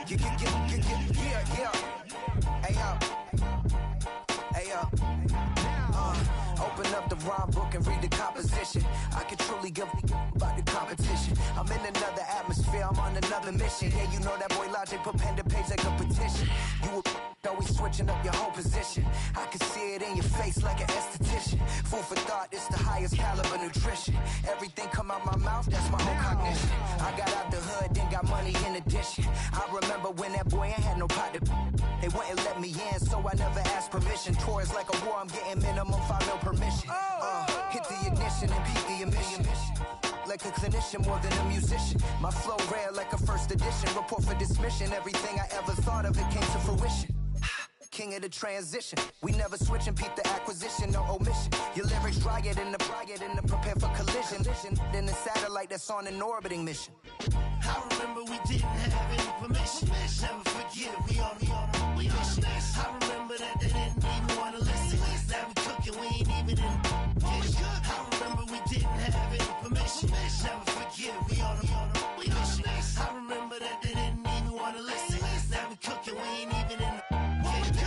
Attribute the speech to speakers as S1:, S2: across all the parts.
S1: Yeah. Hey yo. Open up the rhyme book and read the composition. I can truly give about the competition. I'm in another atmosphere, I'm on another mission. Yeah, you know that boy Logic put pen to page like a petition. You always switching up your whole position. I can see it in your face like an esthetician. Food for thought, it's the highest caliber nutrition. Everything come out my mouth, that's my own cognition. I got out the hood, then got money in addition. I remember when that boy ain't had no pot to. They wouldn't let me in, so I never asked permission. Tours like a war, I'm getting minimum 5 mil permission. Hit the ignition and beat the emission. Like a clinician more than a musician. My flow rare like a first edition. Report for dismission. Everything I ever thought of, it came to fruition. King of the transition. We never switch and peep the acquisition, no omission. Your lyrics drier than the prepare for collision. Then the satellite that's on an orbiting mission.
S2: I remember we didn't have any permission. Never forget, we on mission. I remember that they didn't even want to listen. Now we cooking, we ain't even in the kitchen. I remember we didn't have any permission. Never forget, we on mission. I remember that they didn't even want to listen. Now we cooking, we ain't even in the kitchen.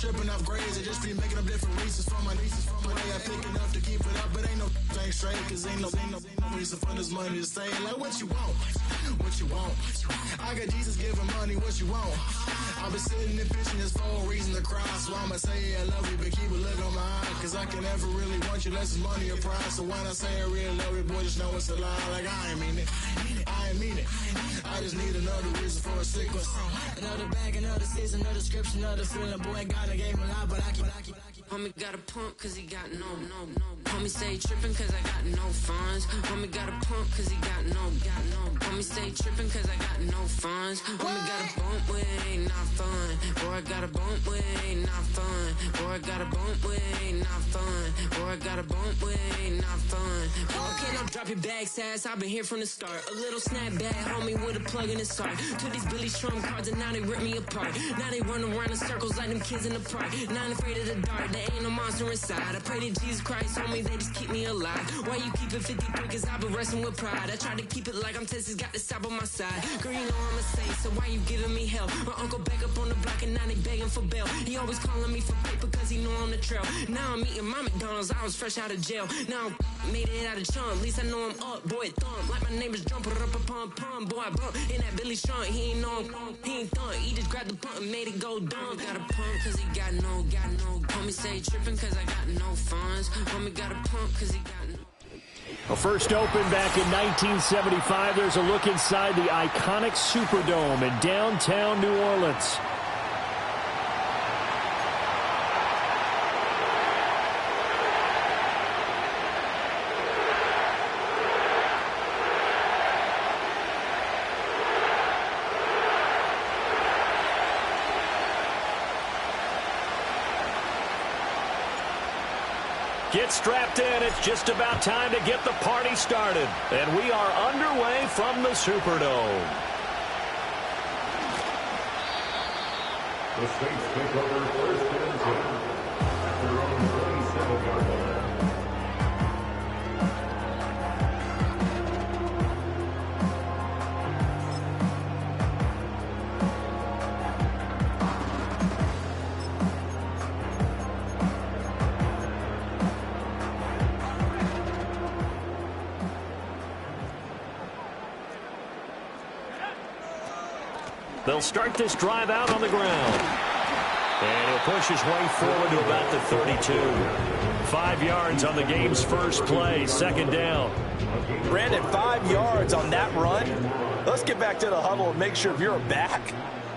S3: Tripping off grades and just be making up different reasons for my way. I pick enough to keep it up, but ain't no thing straight, cause ain't no reason for this money to stay. Like, what you want? I got Jesus giving money, what you want? I've been sitting and pitching this for a reason to cry, so I'ma say I love you, but keep a look on my eye, cause I can never really want you unless it's money or prize. So when I say I really love you, boy, just know it's a lie. Like, I ain't mean it. I just need another reason for a sequence.
S4: Another bag, another season, another description, another feeling. Boy, God, I gave him a lot, but I keep.
S5: Homie got a pump cause he got no. Homie stay tripping cause I got no funds. Homie got a pump cause he got no. Homie stay tripping cause I got no funds. Homie got a bump with it ain't not fun. Boy, I got a bump with it ain't not fun. Boy, I got a bump with it ain't not fun. Boy, I got a bump with it ain't not fun. Okay, now drop your bag, sass. I've been here from the start. A little snapback, homie, with a plug in his heart. Took these Billy Trump cards and now they rip me apart. Now they run around in circles like them kids in the park. Now I'm afraid of the dark. There ain't no monster inside. I pray to Jesus Christ, homie, they just keep me alive. Why you keep it 53? Cause I've been wrestling with pride. I try to keep it like I'm Texas, got the stop on my side. Girl, you know I'm a saint, so why you giving me hell? My uncle back up on the block and now they begging for bail. He always calling me for paper cause he know I'm the trail. Now I'm eating my McDonald's, I was fresh out of jail. Now I made it out of chump, at least I know I'm up, boy, thump. Like my name is Jumper, pum, boy, I bump. In that Billy Strong, he ain't know, he ain't thump. He just grabbed the pump and made it go dumb. Got a pump cause he got no. Homie say tripping cause I got no funds. Homie got a pump cause he got no.
S6: Well, first opened back in 1975. There's a look inside the iconic Superdome in downtown New Orleans. Get strapped in. It's just about time to get the party started. And we are underway from the Superdome.
S7: The Saints take over first and 10 at their own 37-yard line.
S6: They'll start this drive out on the ground. And he'll push his way forward to about the 32. 5 yards on the game's first play, second down.
S8: Brandon, 5 yards on that run. Those let's get back to the huddle and make sure if you're a back,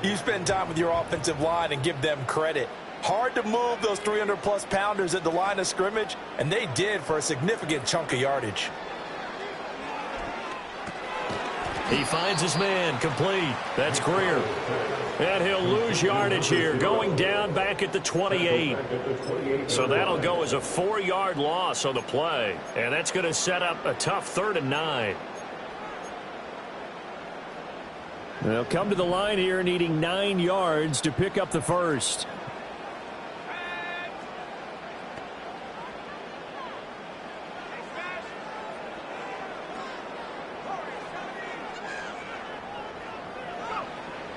S8: you spend time with your offensive line and give them credit. Hard to move those 300-plus pounders at the line of scrimmage, and they did for a significant chunk of yardage.
S6: He finds his man, complete. That's Greer. And he'll lose yardage here, going down back at the 28. So that'll go as a 4-yard loss on the play. And that's going to set up a tough 3rd and 9. They'll come to the line here needing 9 yards to pick up the first.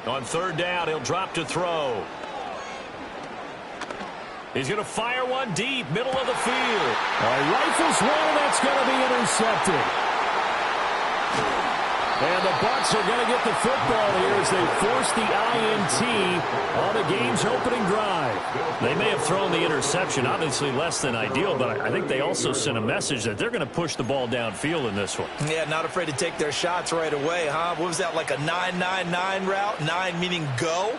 S6: On 3rd down, he'll drop to throw. He's going to fire one deep, middle of the field. Rifles one, and that's going to be intercepted. And the Bucs are going to get the football here as they force the INT on the game's opening drive. They may have thrown the interception, obviously less than ideal, but I think they also sent a message that they're going to push the ball downfield in this one.
S8: Yeah, not afraid to take their shots right away, huh? What was that, like a 9-9-9 route? 9 meaning go?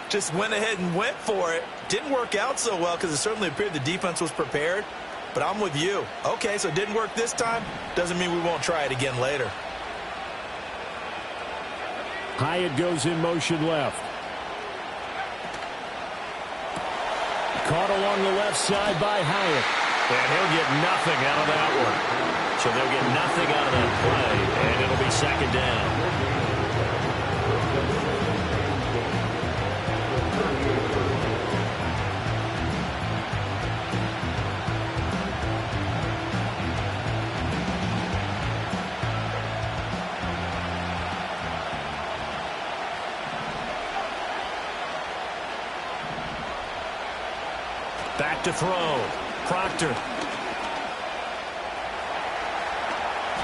S8: Just went ahead and went for it. Didn't work out so well because it certainly appeared the defense was prepared. But I'm with you. Okay, so it didn't work this time. Doesn't mean we won't try it again later.
S6: Hyatt goes in motion left. Caught along the left side by Hyatt. And he'll get nothing out of that one. So they'll get nothing out of that play, and it'll be 2nd down. Back to throw. Proctor.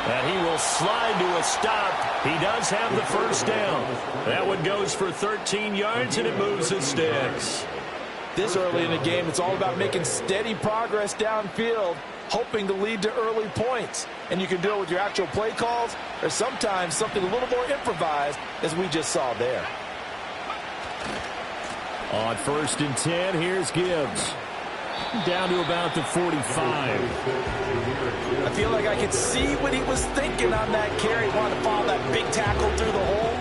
S6: And he will slide to a stop. He does have the first down. That one goes for 13 yards, and it moves his sticks.
S8: This early in the game, it's all about making steady progress downfield, hoping to lead to early points. And you can do it with your actual play calls, or sometimes something a little more improvised, as we just saw there.
S6: On 1st and 10, here's Gibbs. Down to about the 45.
S8: I feel like I could see what he was thinking on that carry. Wanted to follow that big tackle through the hole.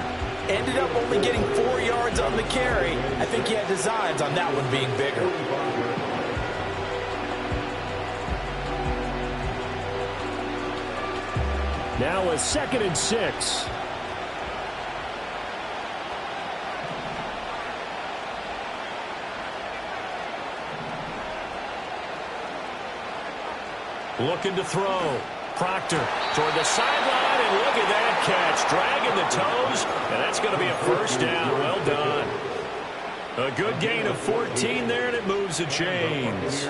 S8: Ended up only getting 4 yards on the carry. I think he had designs on that one being bigger.
S6: Now a 2nd and 6. Looking to throw. Proctor toward the sideline, and look at that catch. Dragging the toes, and that's going to be a 1st down. Well done. A good gain of 14 there, and it moves the chains.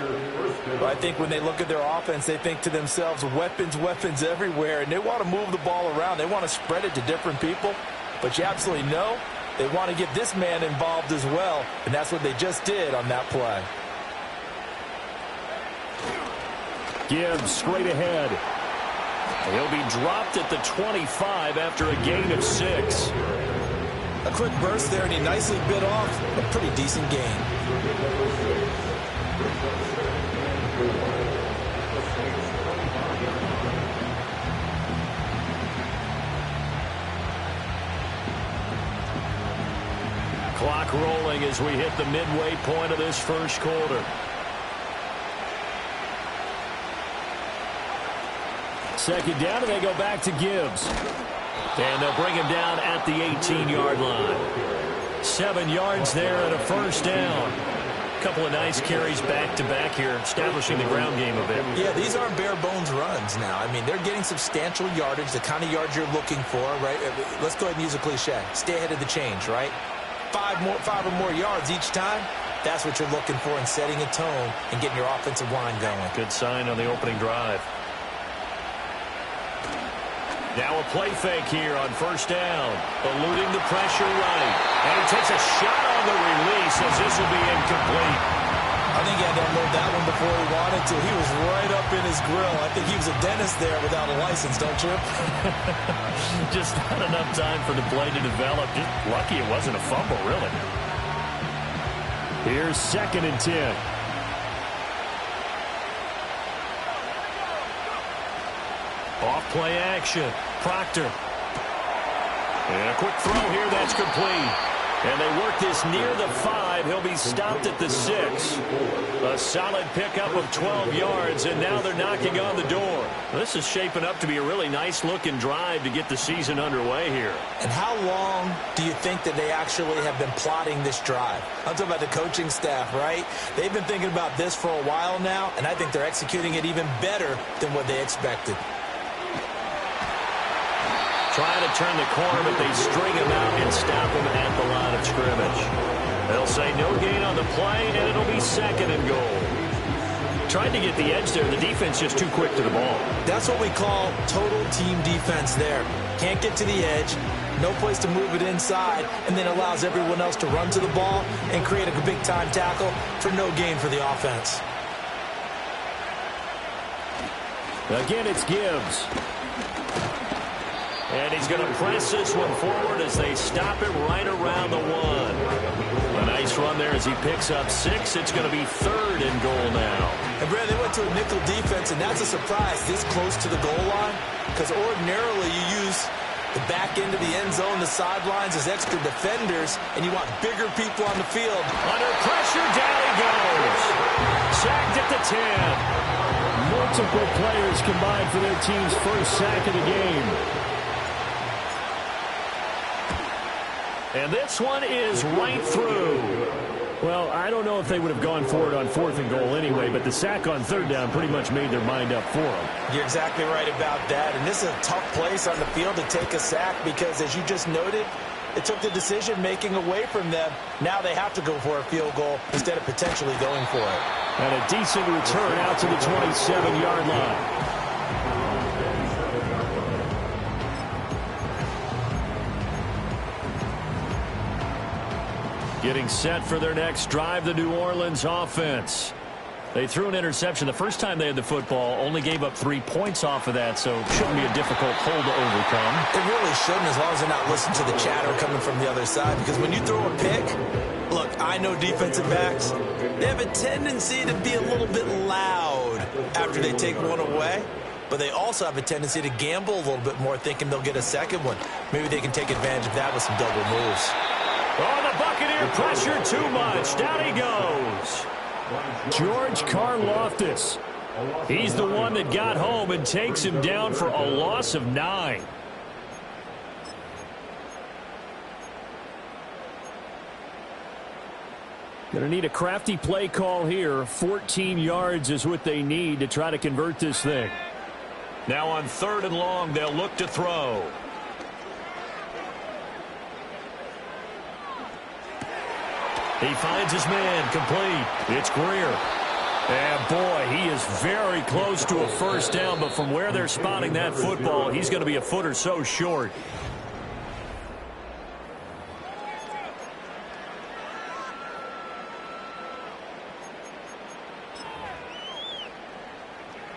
S8: Well, I think when they look at their offense, they think to themselves, weapons, weapons everywhere, and they want to move the ball around. They want to spread it to different people, but you absolutely know they want to get this man involved as well, and that's what they just did on that play.
S6: Gibbs straight ahead. He'll be dropped at the 25 after a gain of 6.
S8: A quick burst there, and he nicely bit off a pretty decent gain.
S6: Clock rolling as we hit the midway point of this first quarter. 2nd down, and they go back to Gibbs. And they'll bring him down at the 18-yard line. 7 yards there and a 1st down. A couple of nice carries back-to-back here, establishing the ground game a bit.
S8: Yeah, these aren't bare-bones runs now. I mean, they're getting substantial yardage, the kind of yards you're looking for, right? Let's go ahead and use a cliche. Stay ahead of the change, right? 5 or more yards each time. That's what you're looking for in setting a tone and getting your offensive line going.
S6: Good sign on the opening drive. Now a play fake here on 1st down. Eluding the pressure right. And he takes a shot on the release as this will be incomplete.
S8: I think he had to unload that one before he wanted to. He was right up in his grill. I think he was a dentist there without a license, don't you?
S6: Just not enough time for the play to develop. Just lucky it wasn't a fumble, really. Here's 2nd and 10. Off play action. Proctor. And a quick throw here. That's complete. And they work this near the 5. He'll be stopped at the 6. A solid pickup of 12 yards, and now they're knocking on the door. This is shaping up to be a really nice-looking drive to get the season underway here.
S8: And how long do you think that they actually have been plotting this drive? I'm talking about the coaching staff, right? They've been thinking about this for a while now, and I think they're executing it even better than what they expected.
S6: Trying to turn the corner, but they string him out and stop him at the line of scrimmage. They'll say no gain on the play, and it'll be 2nd and goal. Tried to get the edge there. The defense just too quick to the ball. That's what we call total team defense there. Can't get to the edge, no place to move it inside, and then allows everyone else to run to the ball and create a big-time tackle for no gain for the offense. Again, it's Gibbs. And he's going to press this one forward as they stop it right around the 1. A nice run there as he picks up 6. It's going to be 3rd and goal now.
S8: And, Brad, they went to a nickel defense, and that's a surprise this close to the goal line, because ordinarily you use the back end of the end zone, the sidelines as extra defenders, and you want bigger people on the field.
S6: Under pressure, down he goes. Sacked at the 10. Multiple players combined for their team's first sack of the game. And this one is right through. Well, I don't know if they would have gone for it on 4th and goal anyway, but the sack on 3rd down pretty much made their mind up for them.
S8: You're exactly right about that. And this is a tough place on the field to take a sack because, as you just noted, it took the decision-making away from them. Now they have to go for a field goal instead of potentially going for it.
S6: And a decent return out to the 27-yard line. Getting set for their next drive, the New Orleans offense. They threw an interception the first time they had the football, only gave up 3 points off of that, so it shouldn't be a difficult hole to overcome.
S8: It really shouldn't, as long as they're not listening to the chatter coming from the other side, because when you throw a pick, look, I know defensive backs, they have a tendency to be a little bit loud after they take one away, but they also have a tendency to gamble a little bit more, thinking they'll get a second one. Maybe they can take advantage of that with some double moves.
S6: Oh, the Buccaneer pressure too much. Down he goes. George Karlaftis. He's the one that got home and takes him down for a loss of 9. Going to need a crafty play call here. 14 yards is what they need to try to convert this thing. Now on 3rd and long, they'll look to throw. He finds his man, complete. It's Greer. And, boy, he is very close to a first down, but from where they're spotting that football, he's going to be a foot or so short.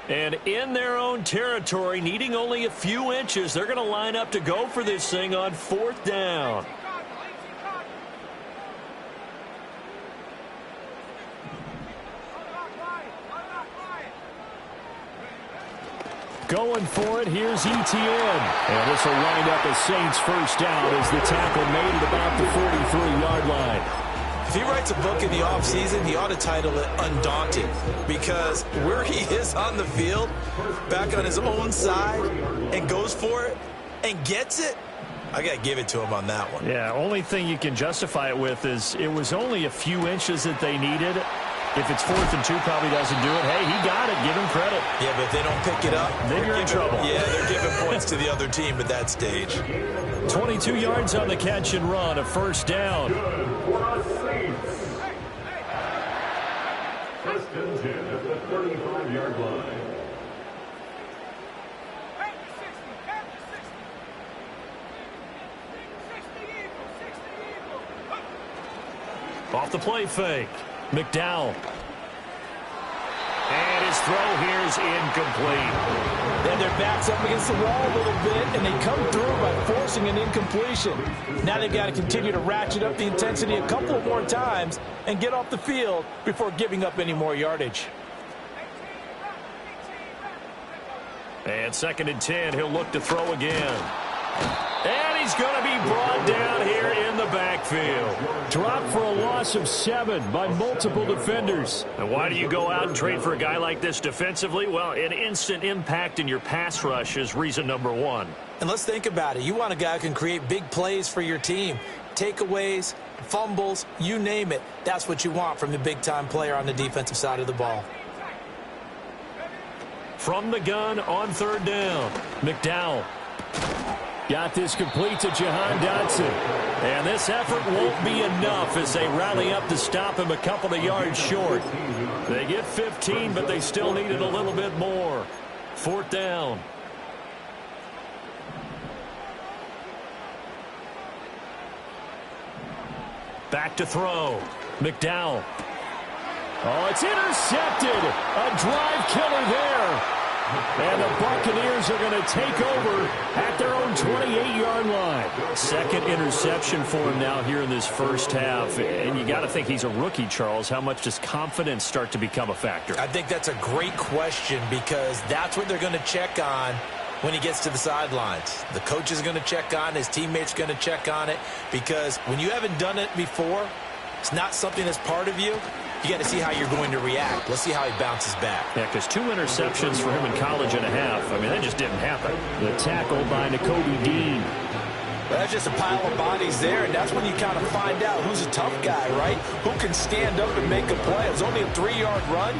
S6: And in their own territory, needing only a few inches, they're going to line up to go for this thing on 4th down. Going for it, here's Etienne. And this will wind up a Saints first down as the tackle made at about the 43-yard line.
S8: If he writes a book in the offseason, he ought to title it Undaunted, because where he is on the field, back on his own side, and goes for it and gets it, I got to give it to him on that one.
S6: Yeah, only thing you can justify it with is it was only a few inches that they needed. If it's 4th and 2, probably doesn't do it. Hey, he got it. Give him credit.
S8: Yeah, but if they don't pick it up,
S6: then you're in trouble.
S8: Yeah, they're giving points to the other team at that stage.
S6: 22 yards on the catch and run, a first down.
S7: First and 10 at the 35-yard line.
S6: Off the play fake. McDowell. throw here is incomplete.
S8: Then their back's up against the wall a little bit, and they come through by forcing an incompletion. Now they've got to continue to ratchet up the intensity a couple more times and get off the field before giving up any more yardage.
S6: And 2nd and 10, he'll look to throw again. And he's going to be brought down here in the backfield.
S9: Dropped for a loss of 7 by multiple defenders.
S6: And why do you go out and trade for a guy like this defensively? Well, an instant impact in your pass rush is reason number 1.
S8: And let's think about it. You want a guy who can create big plays for your team. Takeaways, fumbles, you name it. That's what you want from the big-time player on the defensive side of the ball.
S6: From the gun on 3rd down, McDowell.
S9: Got this complete to Jahan Dotson.
S6: And this effort won't be enough as they rally up to stop him a couple of yards short. They get 15, but they still needed a little bit more. 4th down. Back to throw. McDowell.
S9: Oh, it's intercepted. A drive killer there. And the Buccaneers are going to take over at their own 28-yard line.
S6: 2nd interception for him now here in this first half. And you got to think he's a rookie, Charles. How much does confidence start to become a factor?
S8: I think that's a great question because that's what they're going to check on when he gets to the sidelines. The coach is going to check on, his teammates are going to check on it, because when you haven't done it before, it's not something that's part of you. You got to see how you're going to react. Let's see how he bounces back.
S6: Yeah, because 2 interceptions for him in college and a half. I mean, that just didn't happen.
S9: The tackle by Nakobe Dean.
S8: Well, that's just a pile of bodies there, and that's when you kind of find out who's a tough guy, right? Who can stand up and make a play. It was only a 3-yard run,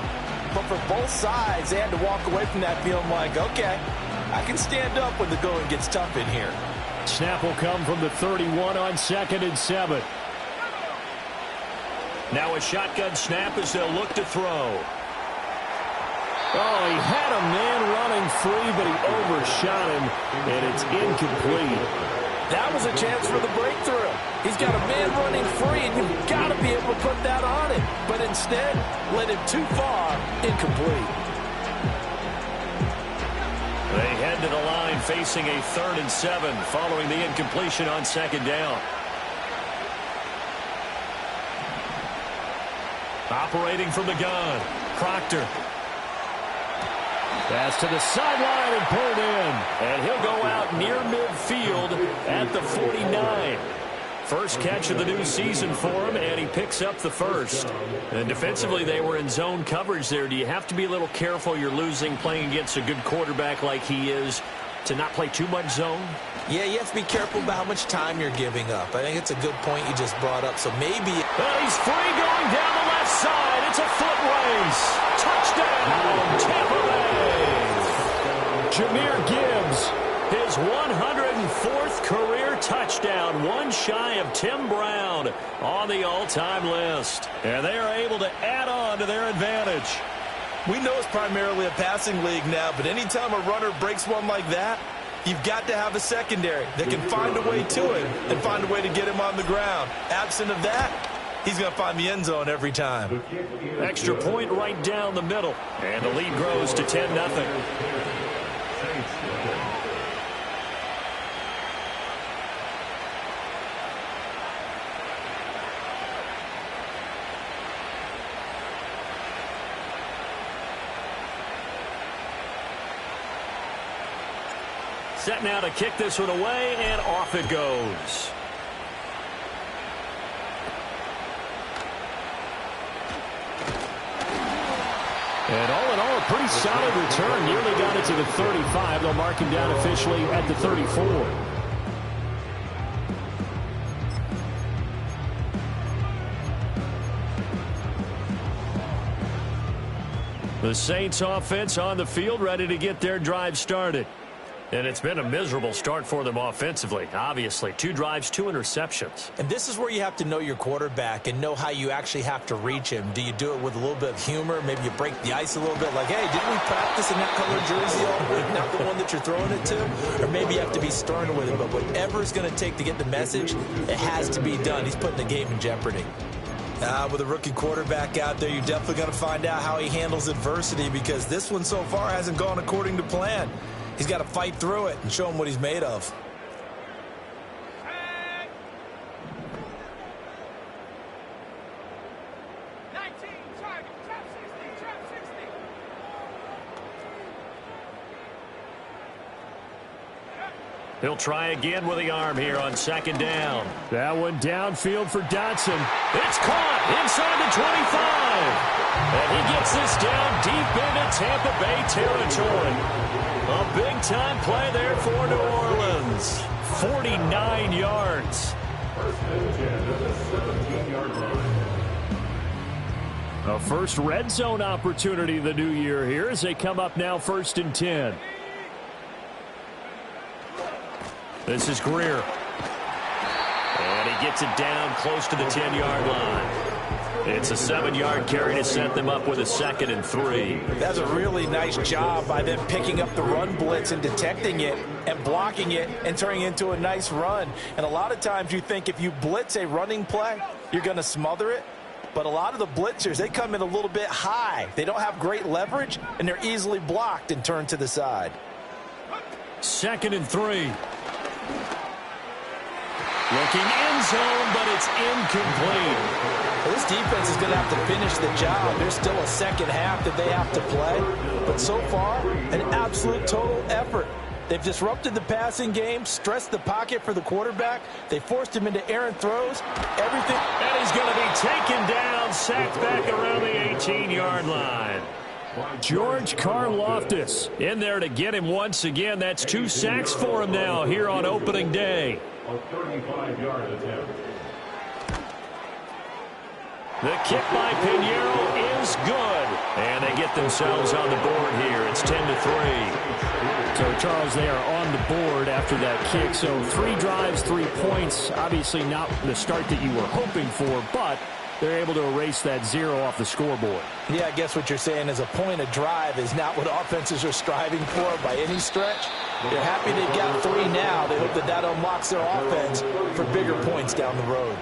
S8: but for both sides, they had to walk away from that feeling like, okay, I can stand up when the going gets tough in here.
S9: Snap will come from the 31 on 2nd and 7.
S6: Now a shotgun snap as they'll look to throw.
S9: Oh, he had a man running free, but he overshot him, and it's incomplete.
S8: That was a chance for the breakthrough. He's got a man running free, and you've got to be able to put that on him. But instead, led him too far, incomplete.
S6: They head to the line facing a 3rd and 7 following the incompletion on 2nd down. Operating from the gun, Proctor.
S9: Pass to the sideline and pulled in.
S6: And he'll go out near midfield at the 49. First catch of the new season for him, and he picks up the first. And defensively, they were in zone coverage there. Do you have to be a little careful you're losing playing against a good quarterback like he is to not play too much zone?
S8: Yeah, you have to be careful about how much time you're giving up. I think it's a good point you just brought up. So maybe...
S6: Well, he's free going down the left side. It's a foot race. Touchdown, Tampa Bay.
S9: Jahmyr Gibbs.
S6: His 104th career touchdown, one shy of Tim Brown on the all-time list. And they are able to add on to their advantage.
S8: We know it's primarily a passing league now, but anytime a runner breaks one like that, you've got to have a secondary that can find a way to him and find a way to get him on the ground. Absent of that, he's going to find the end zone every time.
S6: Extra point right down the middle. And the lead grows to 10-0. Set now to kick this one away, and off it goes.
S9: And all in all, a pretty solid return. Nearly got it to the 35. They'll mark him down officially at the 34.
S6: The Saints offense on the field, ready to get their drive started. And it's been a miserable start for them offensively, obviously. 2 drives, 2 interceptions.
S8: And this is where you have to know your quarterback and know how you actually have to reach him. Do you do it with a little bit of humor? Maybe you break the ice a little bit, like, hey, didn't we practice in that color jersey all week, not the one that you're throwing it to? Or maybe you have to be stern with him. But whatever it's going to take to get the message, it has to be done. He's putting the game in jeopardy. With a rookie quarterback out there, you're definitely going to find out how he handles adversity, because this one so far hasn't gone according to plan. He's got to fight through it and show him what he's made of.
S6: He'll try again with the arm here on second down.
S9: That one downfield for Dotson.
S6: It's caught inside the 25. And he gets this down deep into Tampa Bay territory. A big-time play there for New Orleans. 49 yards.
S7: First and 10 at the 17-yard line.
S9: A first red zone opportunity of the new year here as they come up now 1st and 10.
S6: This is Greer. And he gets it down close to the 10-yard line. It's a 7-yard carry to set them up with a 2nd and 3.
S8: That's a really nice job by them picking up the run blitz and detecting it and blocking it and turning it into a nice run. And a lot of times you think if you blitz a running play, you're going to smother it. But a lot of the blitzers, they come in a little bit high. They don't have great leverage, and they're easily blocked and turned to the side.
S6: 2nd and 3. Looking end zone, but it's incomplete.
S8: Well, this defense is going to have to finish the job. There's still a second half that they have to play. But so far, an absolute total effort. They've disrupted the passing game, stressed the pocket for the quarterback. They forced him into errant throws. Everything.
S6: And he's going to be taken down, sacked back around the 18-yard line.
S9: George Karlaftis in there to get him once again. That's 2 sacks for him now here on opening day.
S7: A 35-yard attempt.
S6: The kick by Pinheiro is good. And they get themselves on the board here. It's 10-3.
S9: So, Charles, they are on the board after that kick. So 3 drives, 3 points. Obviously not the start that you were hoping for, but they're able to erase that 0 off the scoreboard.
S8: Yeah, I guess what you're saying is a point of drive is not what offenses are striving for by any stretch. They're happy they got 3 now. They hope that that unlocks their offense for bigger points down the road.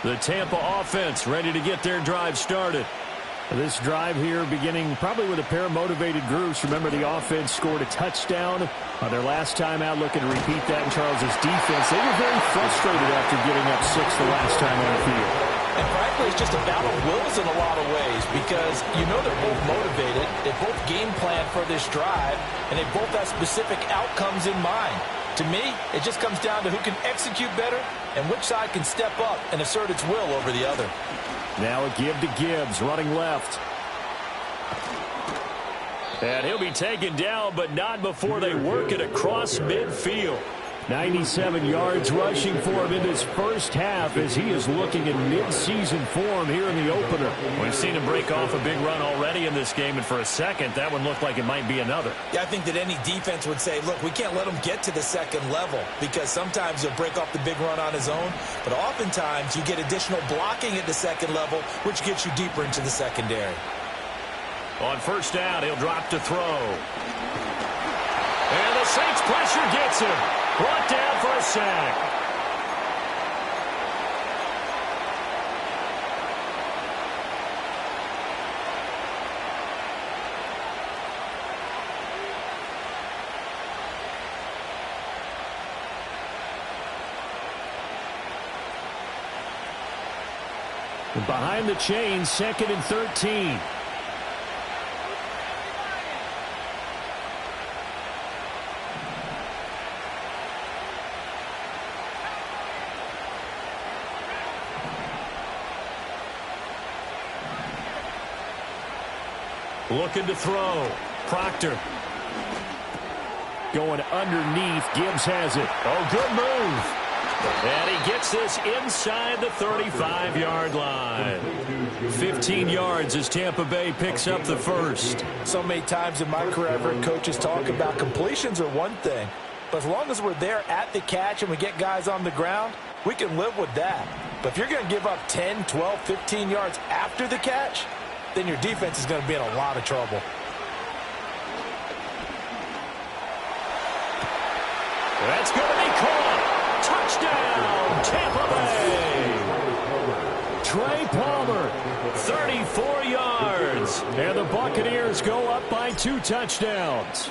S6: The Tampa offense ready to get their drive started.
S9: This drive here beginning probably with a pair of motivated groups. Remember, the offense scored a touchdown their last time out, looking to repeat that in Charles's defense. They were very frustrated after giving up 6 the last time on the field.
S8: And frankly, it's just a battle of wills in a lot of ways, because you know they're both motivated, they both game plan for this drive, and they both have specific outcomes in mind. To me, it just comes down to who can execute better and which side can step up and assert its will over the other.
S9: Now a give to Gibbs, running left.
S6: And he'll be taken down, but not before they work it across midfield.
S9: 97 yards rushing for him in his first half as he is looking in mid-season form here in the opener.
S6: We've seen him break off a big run already in this game, and for a second, that one looked like it might be another.
S8: Yeah, I think that any defense would say, look, we can't let him get to the second level, because sometimes he'll break off the big run on his own, but oftentimes you get additional blocking at the second level, which gets you deeper into the secondary.
S6: On first down, he'll drop to throw. And the Saints pressure gets him. Brought down for a sack.
S9: Behind the chains, 2nd and 13.
S6: Looking to throw. Proctor.
S9: Going underneath. Gibbs has it.
S6: Oh, good move. And he gets this inside the 35-yard line. 15 yards as Tampa Bay picks up the first.
S8: So many times in my career, I've heard coaches talk about completions are one thing, but as long as we're there at the catch and we get guys on the ground, we can live with that. But if you're going to give up 10, 12, 15 yards after the catch, then your defense is going to be in a lot of trouble.
S6: That's going to be caught. Touchdown, Tampa Bay. Trey Palmer, 34 yards. And the Buccaneers go up by 2 touchdowns.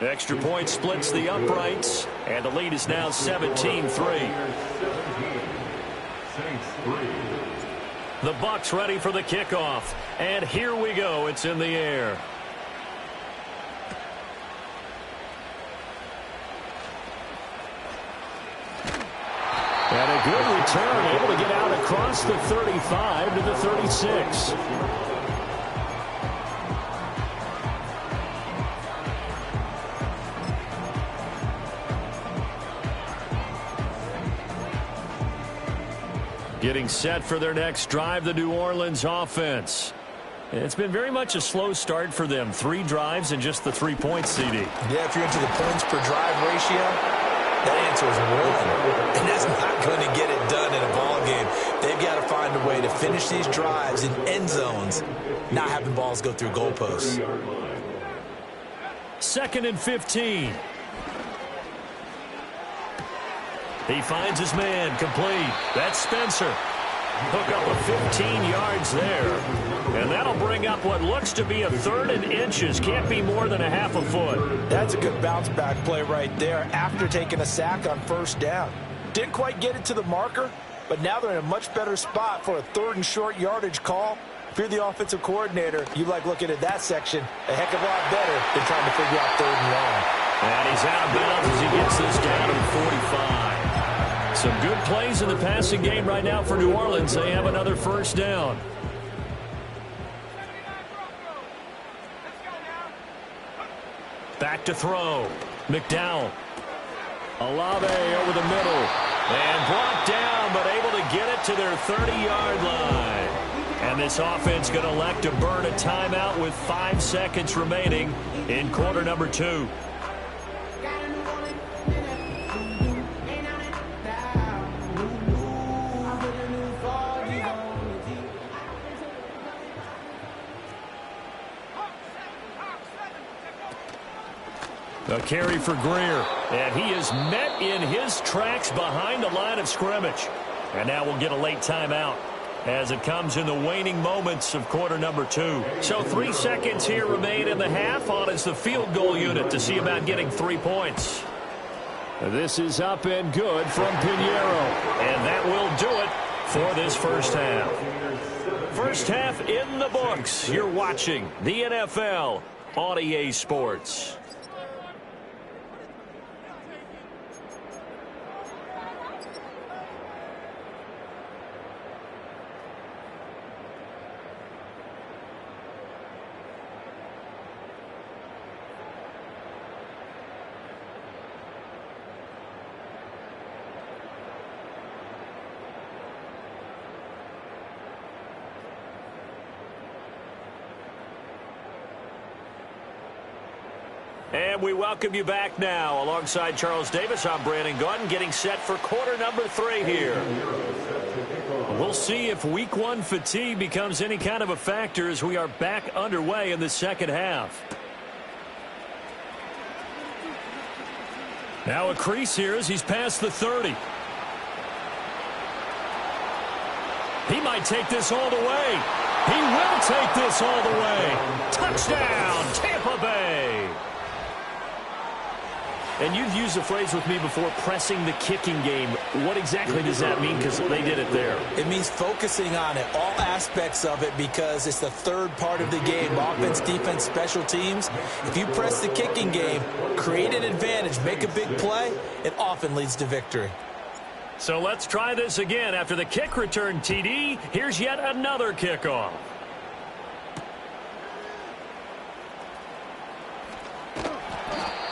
S6: Extra point splits the uprights, and the lead is now 17-3. The Bucs ready for the kickoff, and here we go. It's in the air. And a good return, able to get out across the 35 to the 36. Getting set for their next drive, the New Orleans offense. It's been very much a slow start for them. 3 drives and just the 3 points, CD.
S8: Yeah, if you're into the points per drive ratio, that answer is 1. And that's not going to get it done in a ball game. They've got to find a way to finish these drives in end zones, not having balls go through goalposts.
S6: 2nd and 15. He finds his man, complete. That's Spencer. Hook up of 15 yards there. And that'll bring up what looks to be a 3rd and inches. Can't be more than a half a foot.
S8: That's a good bounce back play right there after taking a sack on 1st down. Didn't quite get it to the marker, but now they're in a much better spot for a 3rd and short yardage call. If you're the offensive coordinator, you like looking at that section a heck of a lot better than trying to figure out 3rd and long.
S6: And he's out of bounds as he gets this down to 45. Some good plays in the passing game right now for New Orleans. They have another 1st down. Back to throw. McDowell. Olave over the middle. And brought down, but able to get it to their 30-yard line. And this offense going to elect to burn a timeout with 5 seconds remaining in quarter number 2. A carry for Greer, and he is met in his tracks behind the line of scrimmage. And now we'll get a late timeout as it comes in the waning moments of quarter number 2. So 3 seconds here remain in the half. On is the field goal unit to see about getting 3 points. This is up and good from Pinheiro, and that will do it for this first half. First half in the books. You're watching the NFL on EA Sports. And we welcome you back now. Alongside Charles Davis, I'm Brandon Gaudin, getting set for quarter number 3 here. We'll see if week 1 fatigue becomes any kind of a factor as we are back underway in the second half. Now a crease here as he's past the 30. He might take this all the way. He will take this all the way. Touchdown, Tampa Bay. And you've used the phrase with me before, pressing the kicking game. What exactly does that mean? Because they did it there.
S8: It means focusing on it, all aspects of it, because it's the 3rd part of the game. Offense, defense, special teams. If you press the kicking game, create an advantage, make a big play, it often leads to victory.
S6: So let's try this again. After the kick return TD, here's yet another kickoff.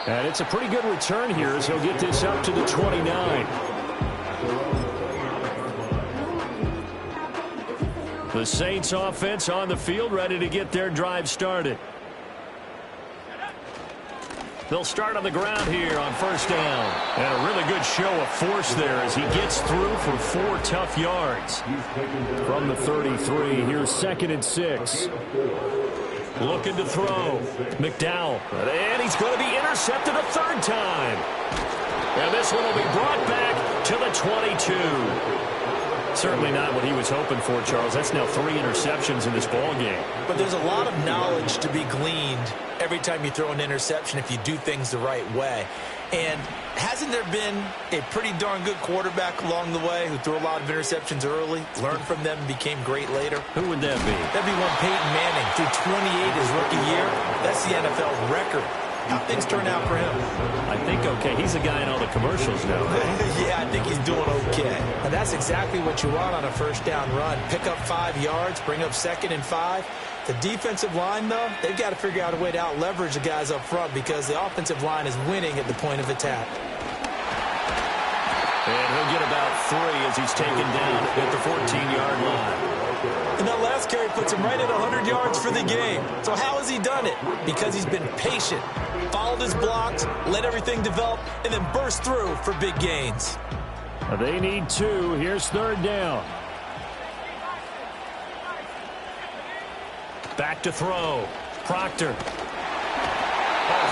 S6: And it's a pretty good return here as he'll get this up to the 29. The Saints offense on the field, ready to get their drive started. They'll start on the ground here on 1st down. And a really good show of force there as he gets through for 4 tough yards. From the 33, here's 2nd and 6. Looking to throw. McDowell. And he's going to be intercepted a third time. And this one will be brought back to the 22. Certainly not what he was hoping for, Charles. That's now 3 interceptions in this ball game.
S8: But there's a lot of knowledge to be gleaned every time you throw an interception if you do things the right way. And hasn't there been a pretty darn good quarterback along the way who threw a lot of interceptions early, learned from them, and became great later?
S6: Who would that be?
S8: That'd be one Peyton Manning. Threw 28 his rookie year. That's the NFL record. How things turn out for him?
S6: I think okay. He's a guy in all the commercials now, right?
S8: Yeah, I think he's doing okay. And that's exactly what you want on a first down run. Pick up 5 yards, bring up 2nd and 5. The defensive line, though, they've got to figure out a way to out-leverage the guys up front because the offensive line is winning at the point of attack.
S6: And he'll get about 3 as he's taken down at the 14-yard line.
S8: And that last carry puts him right at 100 yards for the game. So how has he done it? Because he's been patient, followed his blocks, let everything develop, and then burst through for big gains.
S9: They need 2. Here's 3rd down.
S6: Back to throw. Proctor. A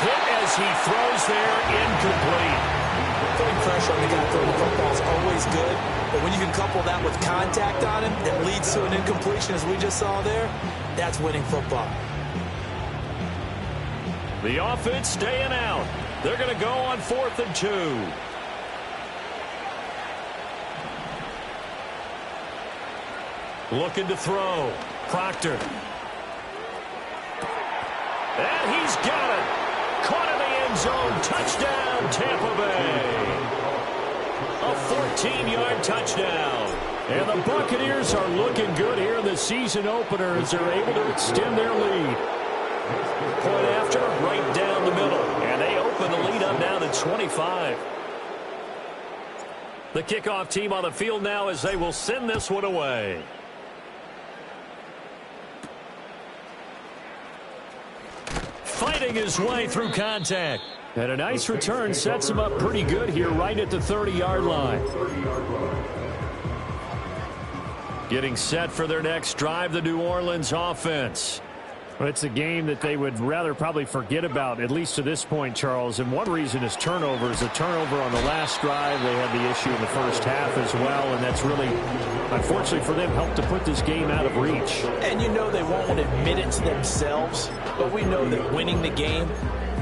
S6: hit as he throws there, incomplete.
S8: Putting pressure on the guy throwing the football is always good, but when you can couple that with contact on him that leads to an incompletion, as we just saw there, that's winning football.
S6: The offense staying out. They're going to go on 4th and 2. Looking to throw. Proctor. And he's got it. Caught in the end zone. Touchdown, Tampa Bay. A 14-yard touchdown.
S9: And the Buccaneers are looking good here in the season opener as they're able to extend their lead.
S6: Point after, right down the middle. And they open the lead up now to 25. The kickoff team on the field now as they will send this one away. Fighting his way through contact.
S9: And a nice return sets him up pretty good here right at the 30-yard line.
S6: Getting set for their next drive, the New Orleans offense.
S9: Well, it's a game that they would rather probably forget about, at least to this point, Charles. And one reason is turnovers. A turnover on the last drive. They had the issue in the first half as well, and that's really, unfortunately for them, helped to put this game out of reach.
S8: And you know they won't admit it to themselves, but we know that winning the game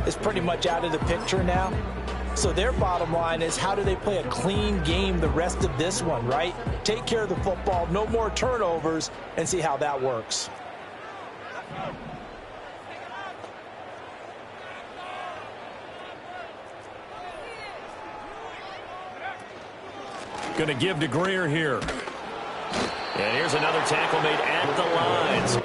S8: is pretty much out of the picture now. So their bottom line is, how do they play a clean game the rest of this one, right? Take care of the football, no more turnovers, and see how that works.
S6: Going to give to Greer here. And here's another tackle made at the lines.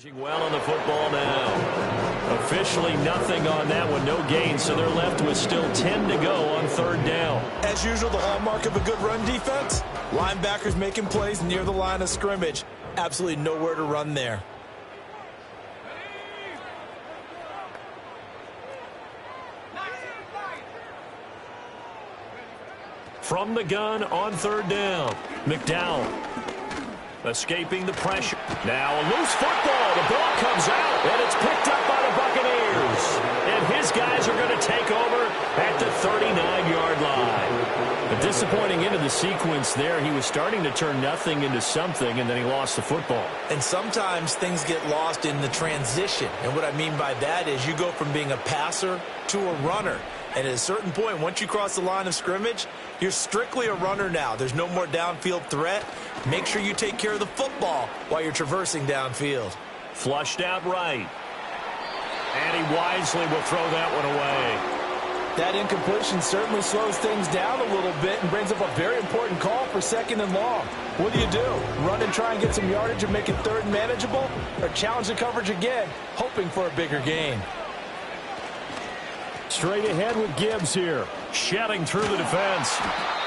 S6: Well on the football now. Officially nothing on that one, no gain, so they're left with still 10 to go on third down.
S8: As usual, the hallmark of a good run defense, linebackers making plays near the line of scrimmage. Absolutely nowhere to run there.
S6: From the gun on third down, McDowell escaping the pressure. Now a loose football. The ball comes out, and it's picked up by the Buccaneers. And his guys are going to take over at the 39-yard line. A disappointing end of the sequence there. He was starting to turn nothing into something, and then he lost the football.
S8: And sometimes things get lost in the transition. And what I mean by that is you go from being a passer to a runner. And at a certain point, once you cross the line of scrimmage, you're strictly a runner now. There's no more downfield threat. Make sure you take care of the football while you're traversing downfield.
S6: Flushed out right. And he wisely will throw that one away.
S8: That incompletion certainly slows things down a little bit and brings up a very important call for second and long. What do? Run and try and get some yardage and make it third and manageable? Or challenge the coverage again, hoping for a bigger gain?
S9: Straight ahead with Gibbs here.
S6: Shedding through the defense.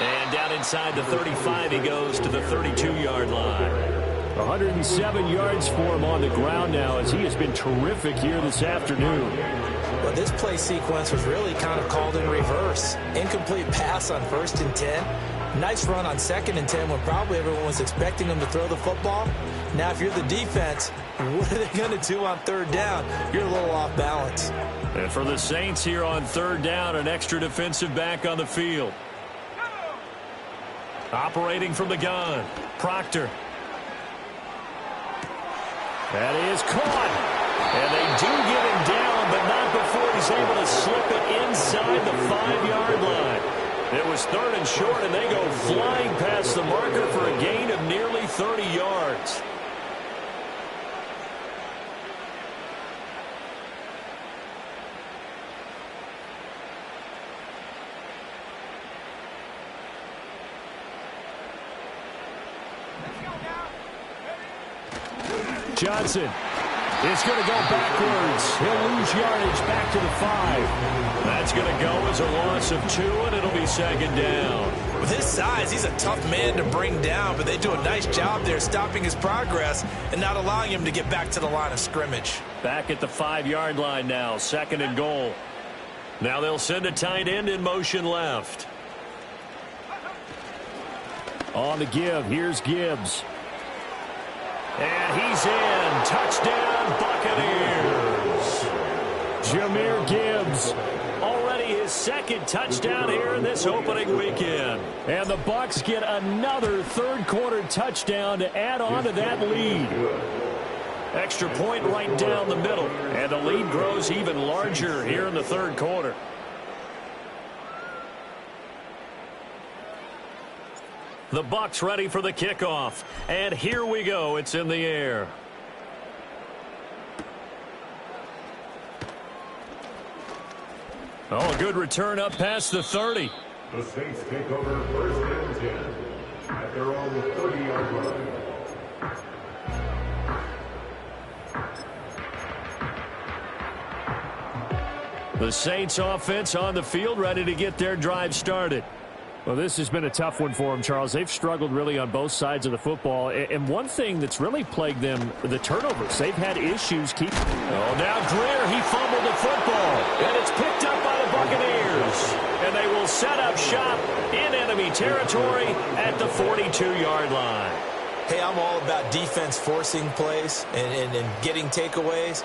S6: And down inside the 35, he goes to the 32-yard line.
S9: 107 yards for him on the ground now as he has been terrific here this afternoon.
S8: Well, this play sequence was really kind of called in reverse. Incomplete pass on 1st and 10. Nice run on 2nd and 10 when probably everyone was expecting him to throw the football. Now, if you're the defense, what are they going to do on third down? You're a little off balance.
S6: And for the Saints here on third down, an extra defensive back on the field. Operating from the gun, Proctor.
S9: That is caught.
S6: And they do get him down, but not before he's able to slip it inside the 5-yard line. It was third and short, and they go flying past the marker for a gain of nearly 30 yards.
S9: Johnson is going to go backwards. He'll lose yardage back to the 5.
S6: That's going to go as a loss of 2, and it'll be second down.
S8: With his size, he's a tough man to bring down, but they do a nice job there stopping his progress and not allowing him to get back to the line of scrimmage.
S6: Back at the 5-yard line now, second and goal. Now they'll send a tight end in motion left.
S9: On the give, here's Gibbs.
S6: And he's in. Touchdown, Buccaneers.
S9: Jahmyr Gibbs.
S6: Already his second touchdown here in this opening weekend.
S9: And the Bucs get another third-quarter touchdown to add on to that lead.
S6: Extra point right down the middle. And the lead grows even larger here in the third quarter. The Bucs ready for the kickoff. And here we go. It's in the air. Oh, a good return up past the 30.
S7: The Saints take over 1st and 10 at their own 30-yard line.
S6: The Saints offense on the field, ready to get their drive started.
S9: Well, this has been a tough one for them, Charles. They've struggled really on both sides of the football. And one thing that's really plagued them, the turnovers. They've had issues keeping.
S6: Oh, now Greer, he fumbled the football. And it's picked up by the Buccaneers. And they will set up shop in enemy territory at the 42-yard line.
S8: Hey, I'm all about defense forcing plays and getting takeaways.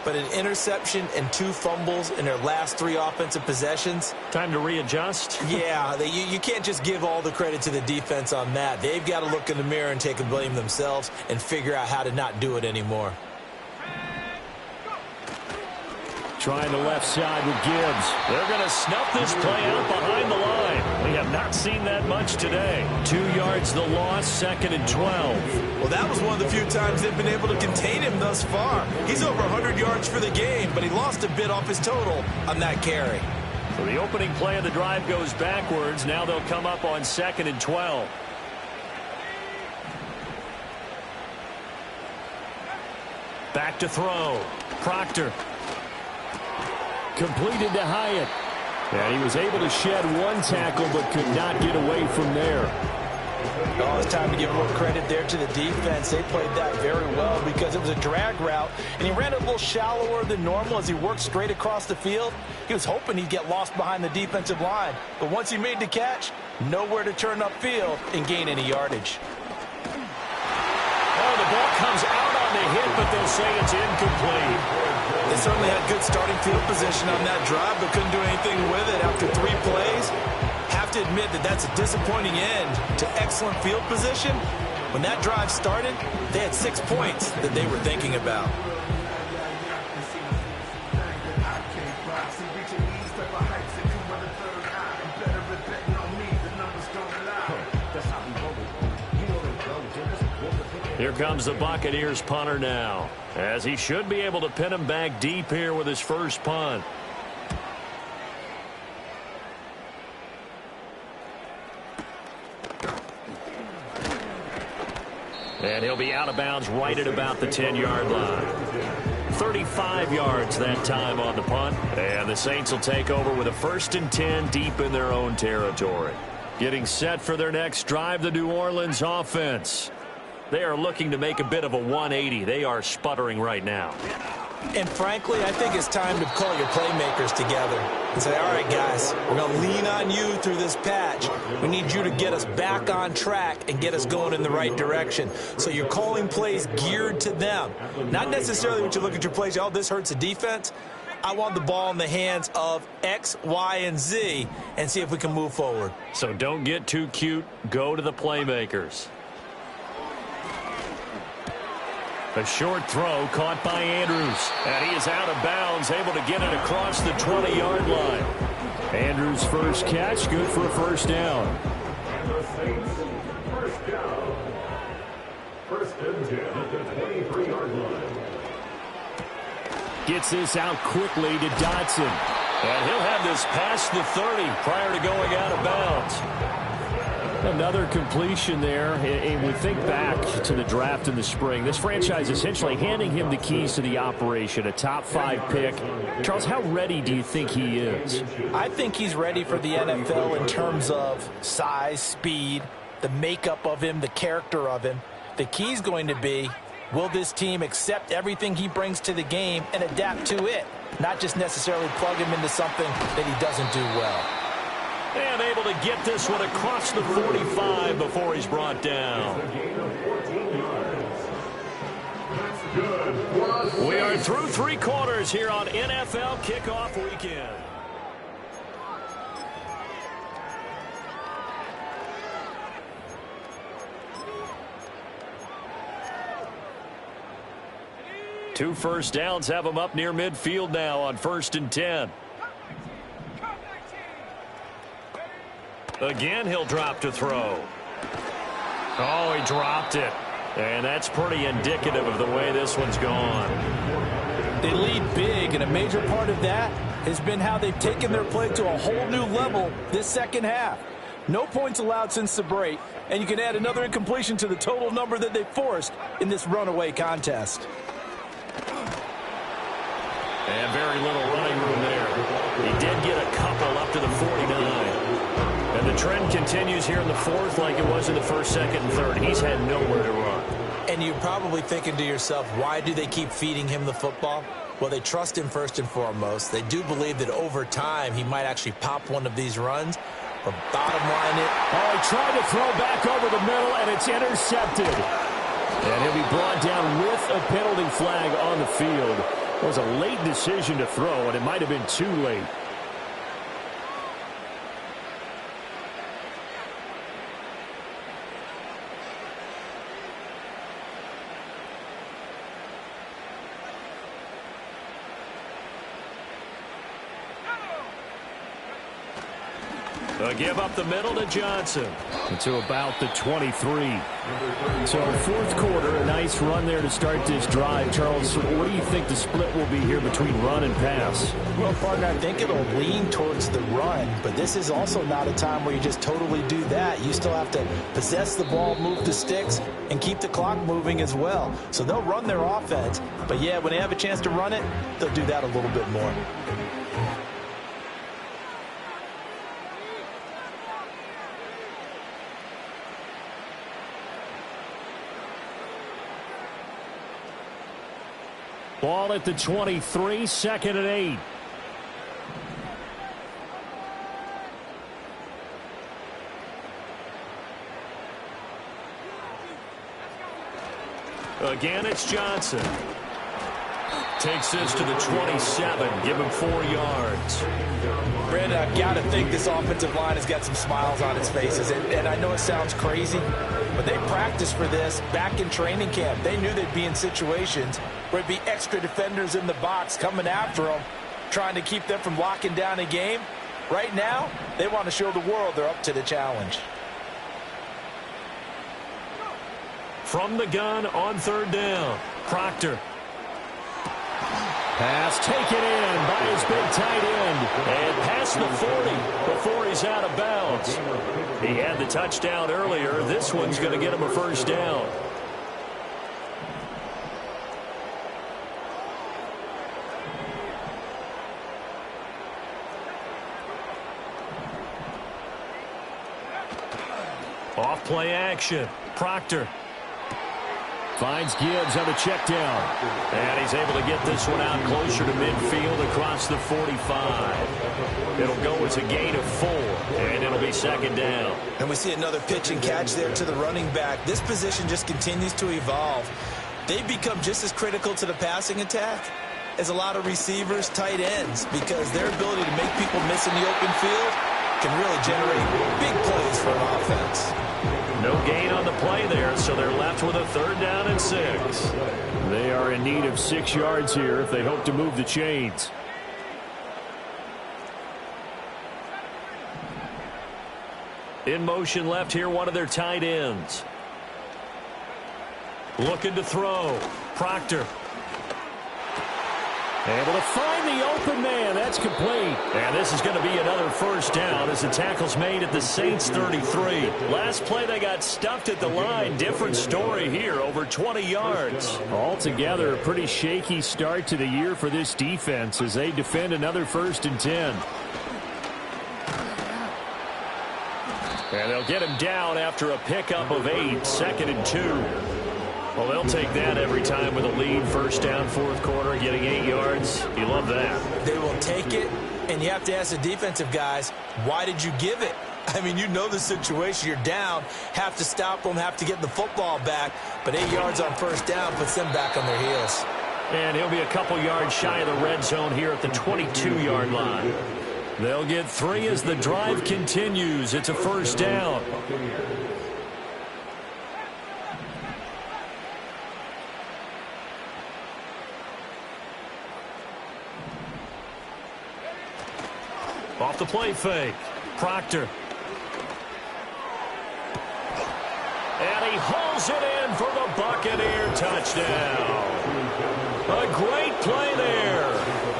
S8: But an interception and 2 fumbles in their last 3 offensive possessions.
S6: Time to readjust?
S8: Yeah, you can't just give all the credit to the defense on that. They've got to look in the mirror and take the blame themselves and figure out how to not do it anymore.
S9: Trying the left side with Gibbs.
S6: They're going to snuff this play out behind the line. We have not seen that much today. 2 yards the loss, 2nd and 12.
S8: Well, that was one of the few times they've been able to contain him thus far. He's over 100 yards for the game, but he lost a bit off his total on that carry.
S6: So the opening play of the drive goes backwards. Now they'll come up on 2nd and 12. Back to throw. Proctor. Completed to Hyatt. And he was able to shed one tackle but could not get away from there.
S8: Oh, it's time to give more credit there to the defense. They played that very well because it was a drag route, and he ran it a little shallower than normal as he worked straight across the field. He was hoping he'd get lost behind the defensive line, but once he made the catch, nowhere to turn upfield and gain any yardage.
S6: Oh, the ball comes out on the hit, but they'll say it's incomplete.
S8: They certainly had good starting field position on that drive, but couldn't do anything with it after 3 plays. Have to admit that that's a disappointing end to excellent field position. When that drive started, they had 6 points that they were thinking about.
S6: Here comes the Buccaneers punter now, as he should be able to pin him back deep here with his first punt. And he'll be out of bounds right at about the 10-yard line. 35 yards that time on the punt. And the Saints will take over with a 1st and 10 deep in their own territory. Getting set for their next drive, the New Orleans offense. They are looking to make a bit of a 180. They are sputtering right now.
S8: And frankly, I think it's time to call your playmakers together and say, all right, guys, we're going to lean on you through this patch. We need you to get us back on track and get us going in the right direction. So you're calling plays geared to them. Not necessarily when you look at your plays, oh, this hurts the defense. I want the ball in the hands of X, Y, and Z and see if we can move forward.
S6: So don't get too cute. Go to the playmakers. A short throw caught by Andrews. And he is out of bounds, able to get it across the 20-yard line. Andrews' first catch, good for a first down.
S7: The Saints, first down. 1st and 10 at the 23-yard line.
S6: Gets this out quickly to Dotson. And he'll have this past the 30 prior to going out of bounds. Another completion there, and we think back to the draft in the spring. This franchise essentially handing him the keys to the operation, a top 5 pick. Charles, how ready do you think he is?
S8: I think he's ready for the NFL in terms of size, speed, the makeup of him, the character of him. The key is going to be, will this team accept everything he brings to the game and adapt to it, not just necessarily plug him into something that he doesn't do well.
S6: And able to get this one across the 45 before he's brought down. We are through 3 quarters here on NFL Kickoff Weekend. Two first downs have them up near midfield now on 1st and 10. Again, he'll drop to throw. Oh, he dropped it. And that's pretty indicative of the way this one's gone.
S8: They lead big, and a major part of that has been how they've taken their play to a whole new level this second half. No points allowed since the break, and you can add another incompletion to the total number that they forced in this runaway contest.
S6: And very little running room there. He did get a couple up to the 49. And the trend continues here in the 4th like it was in the 1st, 2nd, and 3rd. He's had nowhere to run.
S8: And you're probably thinking to yourself, why do they keep feeding him the football? Well, they trust him first and foremost. They do believe that over time he might actually pop one of these runs. But bottom line
S9: he tried to throw back over the middle, and it's intercepted. And he'll be brought down with a penalty flag on the field. It was a late decision to throw, and it might have been too late.
S6: Give up the middle to Johnson.
S9: To about the 23. So fourth quarter, a nice run there to start this drive. Charles, what do you think the split will be here between run and pass?
S8: Well, partner, I think it'll lean towards the run, but this is also not a time where you just totally do that. You still have to possess the ball, move the sticks, and keep the clock moving as well. So they'll run their offense, but yeah, when they have a chance to run it, they'll do that a little bit more.
S9: Ball at the 23, 2nd and 8.
S6: Again, it's Johnson. Takes this to the 27. Give him 4 yards.
S8: Brandon, I've got to think this offensive line has got some smiles on its faces. And I know it sounds crazy, but they practiced for this back in training camp. They knew they'd be in situations where it'd be extra defenders in the box coming after them, trying to keep them from locking down a game. Right now, they want to show the world they're up to the challenge.
S6: From the gun on 3rd down, Proctor.
S9: Pass taken in by his big tight end.
S6: And past the 40 before he's out of bounds. He had the touchdown earlier. This one's going to get him a 1st down. Off play action. Proctor.
S9: Finds Gibbs on the check down.
S6: And he's able to get this one out closer to midfield across the 45. It'll go as a gain of 4, and it'll be 2nd down.
S8: And we see another pitch and catch there to the running back. This position just continues to evolve. They've become just as critical to the passing attack as a lot of receivers, tight ends, because their ability to make people miss in the open field can really generate big plays for an offense.
S6: No gain on the play there, so they're left with a 3rd down and 6.
S9: They are in need of 6 yards here if they hope to move the chains.
S6: In motion left here, one of their tight ends. Looking to throw. Proctor.
S9: Able to find the open man. That's complete.
S6: And this is going to be another 1st down as the tackle's made at the Saints 33. Last play they got stuffed at the line. Different story here, over 20 yards.
S9: Altogether, a pretty shaky start to the year for this defense as they defend another 1st and 10.
S6: And they'll get him down after a pickup of 8, 2nd and 2. Well, they'll take that every time with a lead. 1st down, 4th quarter, getting 8 yards. You love that.
S8: They will take it, and you have to ask the defensive guys, why did you give it? I mean, you know the situation. You're down, have to stop them, have to get the football back, but 8 yards on 1st down puts them back on their heels.
S6: And he'll be a couple yards shy of the red zone here at the 22-yard line. They'll get 3 as the drive continues. It's a 1st down. Off the play fake. Proctor. And he hauls it in for the Buccaneer touchdown. A great play there.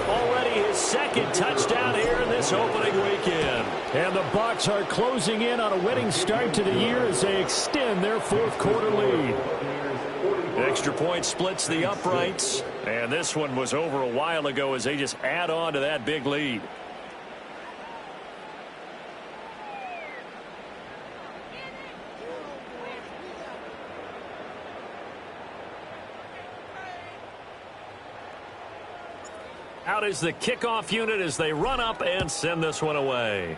S6: Already his 2nd touchdown here in this opening weekend.
S9: And the Bucs are closing in on a winning start to the year as they extend their 4th quarter lead.
S6: Extra point splits the uprights. And this one was over a while ago as they just add on to that big lead. Out is the kickoff unit as they run up and send this one away.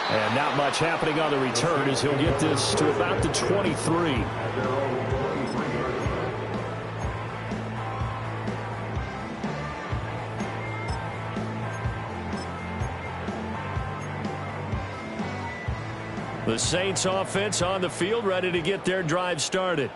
S9: And not much happening on the return as he'll get this to about the 23. The Saints offense on the field ready to get their drive started.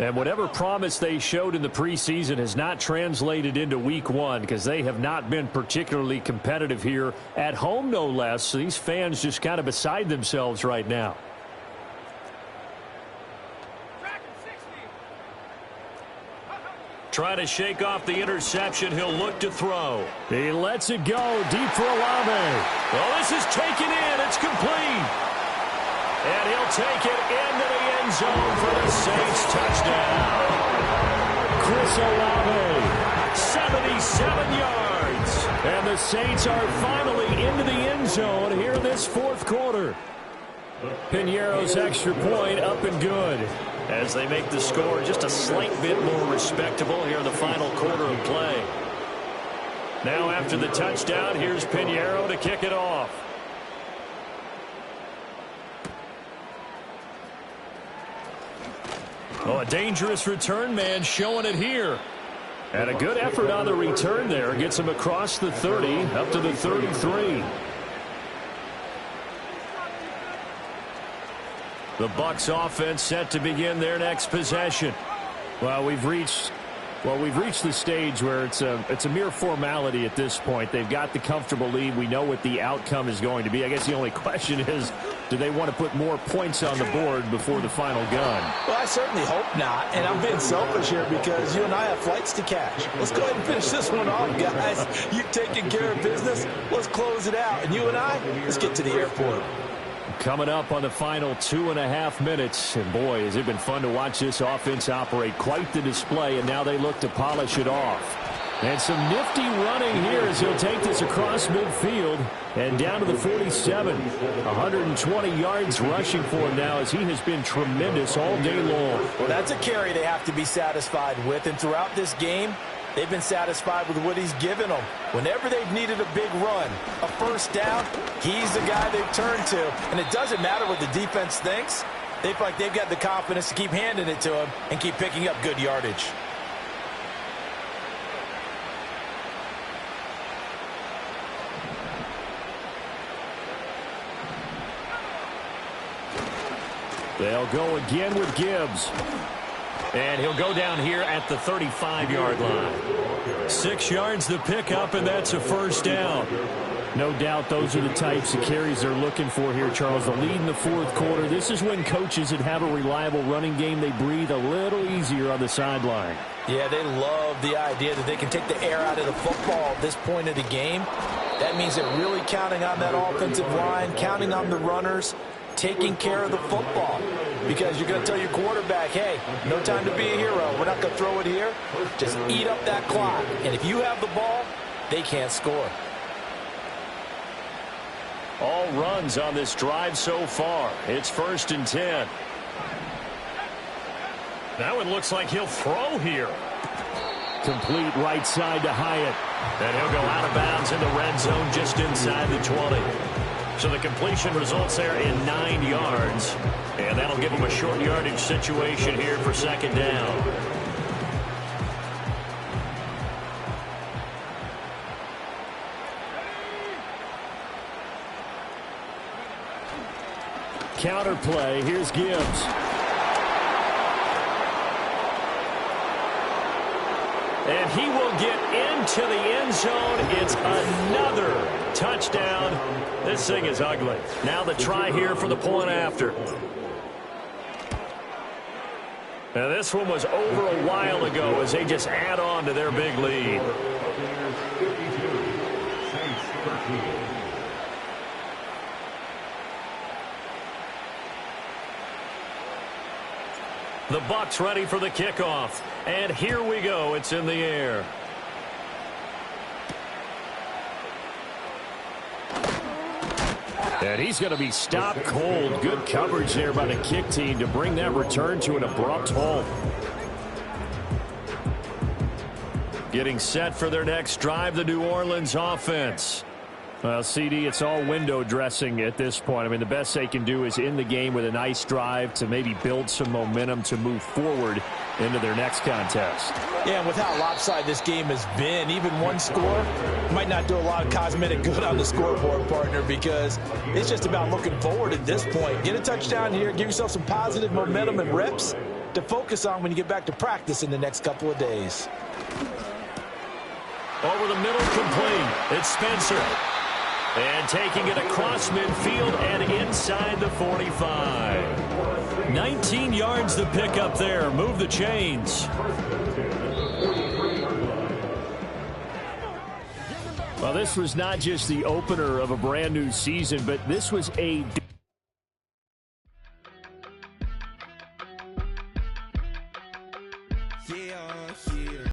S9: And whatever promise they showed in the preseason has not translated into week one because they have not been particularly competitive here at home, no less. So these fans just kind of beside themselves right now.
S6: Try to shake off the interception. He'll look to throw.
S9: He lets it go deep for Olave.
S6: Well, this is taken in. It's complete. And he'll take it into the end zone for the Saints touchdown.
S9: Chris Olave,
S6: 77 yards.
S9: And the Saints are finally into the end zone here in this fourth quarter. Piñeiro's extra point up and good,
S6: as they make the score just a slight bit more respectable here in the final quarter of play. Now after the touchdown, here's Piñeiro to kick it off.
S9: Oh, a dangerous return man showing it here. And a good effort on the return there. Gets him across the 30, up to the 33.
S6: The Bucs offense set to begin their next possession.
S9: Well, we've reached the stage where it's a mere formality at this point. They've got the comfortable lead. We know what the outcome is going to be. I guess the only question is, do they want to put more points on the board before the final gun?
S8: Well, I certainly hope not. And I'm being selfish here because you and I have flights to catch. Let's go ahead and finish this one off, guys. You've taken care of business. Let's close it out. And you and I, let's get to the airport.
S9: Coming up on the final 2.5 minutes. And boy, has it been fun to watch this offense operate. Quite the display, and now they look to polish it off. And some nifty running here as he'll take this across midfield and down to the 47. 120 yards rushing for him now as he has been tremendous all day long.
S8: Well, that's a carry they have to be satisfied with. And throughout this game, they've been satisfied with what he's given them. Whenever they've needed a big run, a first down, he's the guy they've turned to. And it doesn't matter what the defense thinks. They feel like they've got the confidence to keep handing it to him and keep picking up good yardage.
S9: They'll go again with Gibbs.
S6: And he'll go down here at the 35-yard line. 6 yards the pickup, and that's a first down.
S9: No doubt those are the types of carries they're looking for here, Charles. The lead in the fourth quarter. This is when coaches that have a reliable running game, they breathe a little easier on the sideline.
S8: Yeah, they love the idea that they can take the air out of the football at this point of the game. That means they're really counting on that offensive line, counting on the runners, taking care of the football. Because you're going to tell your quarterback, hey, no time to be a hero. We're not going to throw it here. Just eat up that clock. And if you have the ball, they can't score.
S6: All runs on this drive so far. It's 1st and 10. Now it looks like he'll throw here.
S9: Complete right side to Hyatt.
S6: And he'll go out of bounds in the red zone just inside the 20. So the completion results there in 9 yards. And that'll give him a short yardage situation here for second down.
S9: Counter play. Here's Gibbs.
S6: And he will get into the end zone. It's another touchdown. This thing is ugly. Now the try here for the point after. Now this one was over a while ago as they just add on to their big lead. The Bucs ready for the kickoff. And here we go. It's in the air.
S9: And he's going to be stopped cold. Good coverage there by the kick team to bring that return to an abrupt halt. Getting set for their next drive, the New Orleans offense. Well, CD, it's all window dressing at this point. I mean, the best they can do is in the game with a nice drive to maybe build some momentum to move forward into their next contest.
S8: Yeah, and with how lopsided this game has been, even one score might not do a lot of cosmetic good on the scoreboard, partner, because it's just about looking forward at this point. Get a touchdown here, give yourself some positive momentum and reps, to focus on when you get back to practice in the next couple of days.
S6: Over the middle, complete. It's Spencer. And taking it across midfield and inside the 45. 19 yards to pick up there. Move the chains. Well, this was not just the opener of a brand new season, but this was a